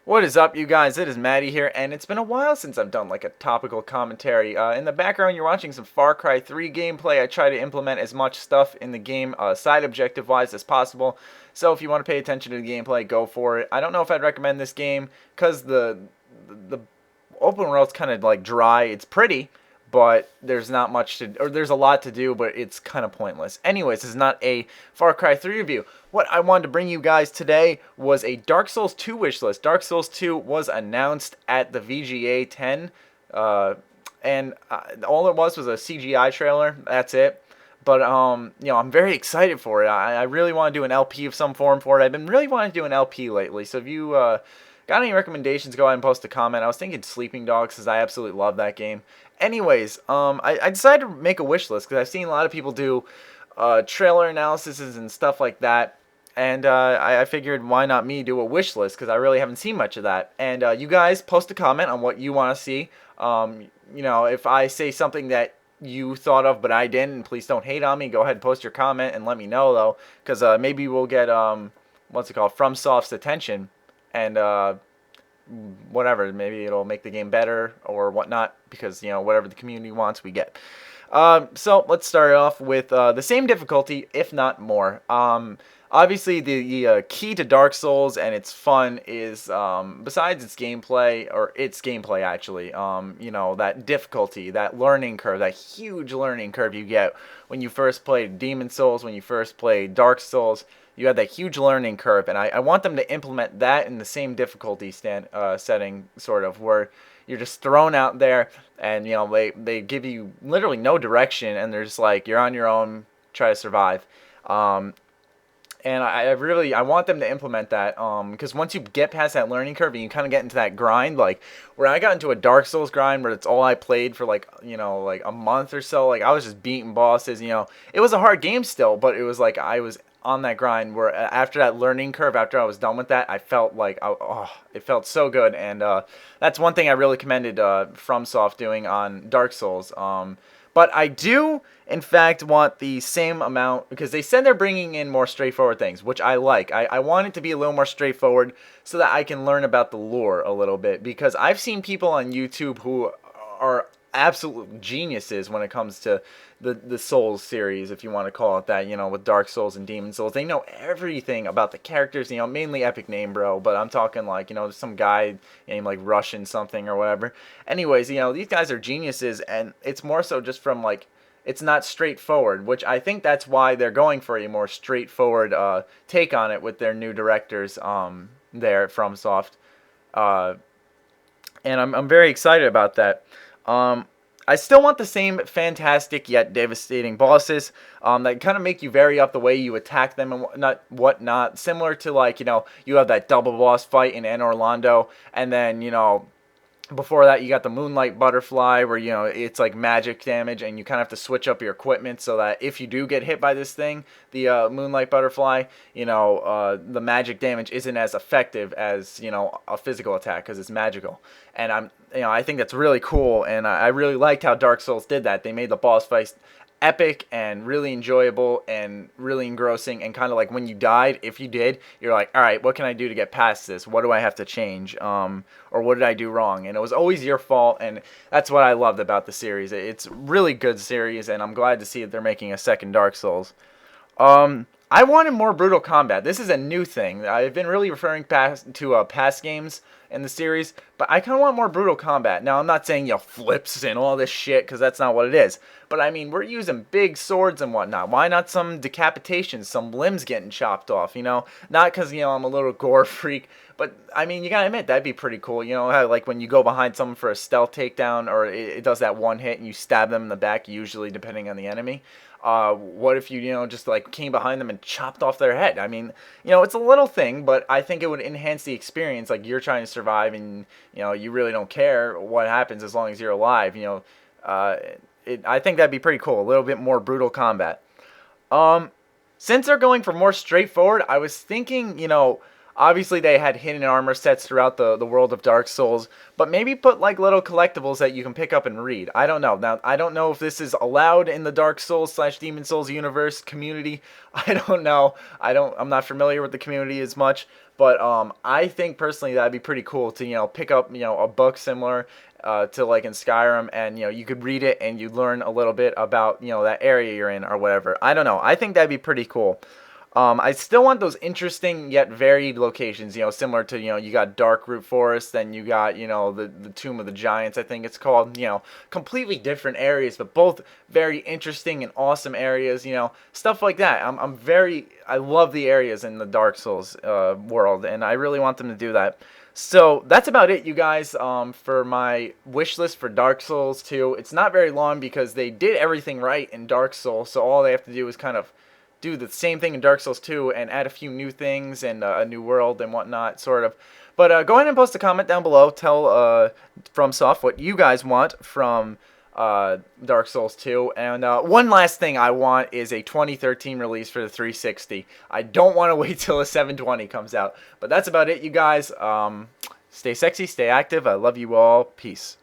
What is up, you guys? It is Maddie here, and it's been a while since I've done like a topical commentary. In the background, you're watching some Far Cry 3 gameplay. I try to implement as much stuff in the game, side objective wise, as possible. So if you want to pay attention to the gameplay, go for it. I don't know if I'd recommend this game because the open world's kind of like dry. It's pretty, but there's not much to, or there's a lot to do, but it's kind of pointless. Anyways, this is not a Far Cry 3 review. What I wanted to bring you guys today was a Dark Souls 2 wish list. Dark Souls 2 was announced at the VGA 10, and all it was a CGI trailer. That's it. But I'm very excited for it. I really want to do an LP of some form for it. I've been really wanting to do an LP lately. So if you got any recommendations, go ahead and post a comment. I was thinking Sleeping Dogs because I absolutely love that game. Anyways, I decided to make a wish list because I've seen a lot of people do trailer analyses and stuff like that. And I figured, why not me do a wish list? Because I really haven't seen much of that. And you guys post a comment on what you want to see. If I say something that you thought of but I didn't, please don't hate on me. Go ahead and post your comment and let me know, though. Because maybe we'll get, FromSoft's attention. And whatever, maybe it'll make the game better or whatnot. Because, whatever the community wants, we get. So let's start off with the same difficulty, if not more. Obviously, the key to Dark Souls and its fun is, besides its gameplay, or its gameplay actually, that difficulty, that learning curve, that huge learning curve you get when you first play Demon Souls, when you first play Dark Souls. You have that huge learning curve, and I want them to implement that in the same difficulty setting, sort of, where you're just thrown out there, and they give you literally no direction, and they're just like, you're on your own, try to survive. And I want them to implement that, because once you get past that learning curve and you kind of get into that grind, like where I got into a Dark Souls grind where it's all I played for like a month or so, like I was just beating bosses. It was a hard game still, but it was like I was on that grind where after that learning curve, after I was done with that, I felt like it felt so good, and that's one thing I really commended FromSoft doing on Dark Souls. But I do, in fact, want the same amount, because they said they're bringing in more straightforward things, which I like. I want it to be a little more straightforward so that I can learn about the lore a little bit, because I've seen people on YouTube who are absolute geniuses when it comes to the Souls series, if you want to call it that, with Dark Souls and Demon Souls. They know everything about the characters, mainly Epic Name Bro, but I'm talking like, some guy named like Russian something or whatever. Anyways, these guys are geniuses, and it's more so just from like, it's not straightforward, which I think that's why they're going for a more straightforward take on it with their new directors there at FromSoft. And I'm very excited about that. I still want the same fantastic yet devastating bosses that kind of make you vary up the way you attack them and whatnot. Similar to like, you have that double boss fight in Anne Orlando, and then, before that, you got the Moonlight Butterfly, where, it's like magic damage, and you kind of have to switch up your equipment so that if you do get hit by this thing, the Moonlight Butterfly, the magic damage isn't as effective as, a physical attack, because it's magical. And I think that's really cool, and I really liked how Dark Souls did that. They made the boss fights epic and really enjoyable and really engrossing, and kind of like when you died, if you did, you're like, all right, what can I do to get past this? What do I have to change? Or what did I do wrong? And it was always your fault, and that's what I loved about the series. It's a really good series, and I'm glad to see that they're making a second Dark Souls. I wanted more brutal combat. This is a new thing. I've been really referring to past games in the series, but I kind of want more brutal combat. Now, I'm not saying, flips and all this shit, because that's not what it is. But, I mean, we're using big swords and whatnot. Why not some decapitations, some limbs getting chopped off, Not because, I'm a little gore freak, but, I mean, you gotta admit, that'd be pretty cool. How, like, when you go behind someone for a stealth takedown, or it does that one hit, and you stab them in the back, usually, depending on the enemy. What if you, just like came behind them and chopped off their head? I mean, it's a little thing, but I think it would enhance the experience. Like, you're trying to survive, and, you really don't care what happens as long as you're alive. I think that'd be pretty cool. A little bit more brutal combat. Since they're going for more straightforward, I was thinking, obviously they had hidden armor sets throughout the world of Dark Souls, but maybe put like little collectibles that you can pick up and read. I don't know. Now, I don't know if this is allowed in the Dark Souls / Demon Souls universe community. I don't know. I'm not familiar with the community as much, But I think personally that'd be pretty cool to pick up a book similar to like in Skyrim, and you could read it and you learn a little bit about that area you're in or whatever. I don't know. I think that'd be pretty cool. I still want those interesting yet varied locations, similar to, you got Darkroot Forest, then you got, the Tomb of the Giants, I think it's called, completely different areas, but both very interesting and awesome areas, stuff like that. I love the areas in the Dark Souls world, and I really want them to do that. So that's about it, you guys, for my wish list for Dark Souls 2. It's not very long because they did everything right in Dark Souls, so all they have to do is kind of do the same thing in Dark Souls 2 and add a few new things and a new world and whatnot, sort of. But go ahead and post a comment down below. Tell FromSoft what you guys want from Dark Souls 2. And one last thing I want is a 2013 release for the 360. I don't want to wait till a 720 comes out. But that's about it, you guys. Stay sexy, stay active. I love you all. Peace.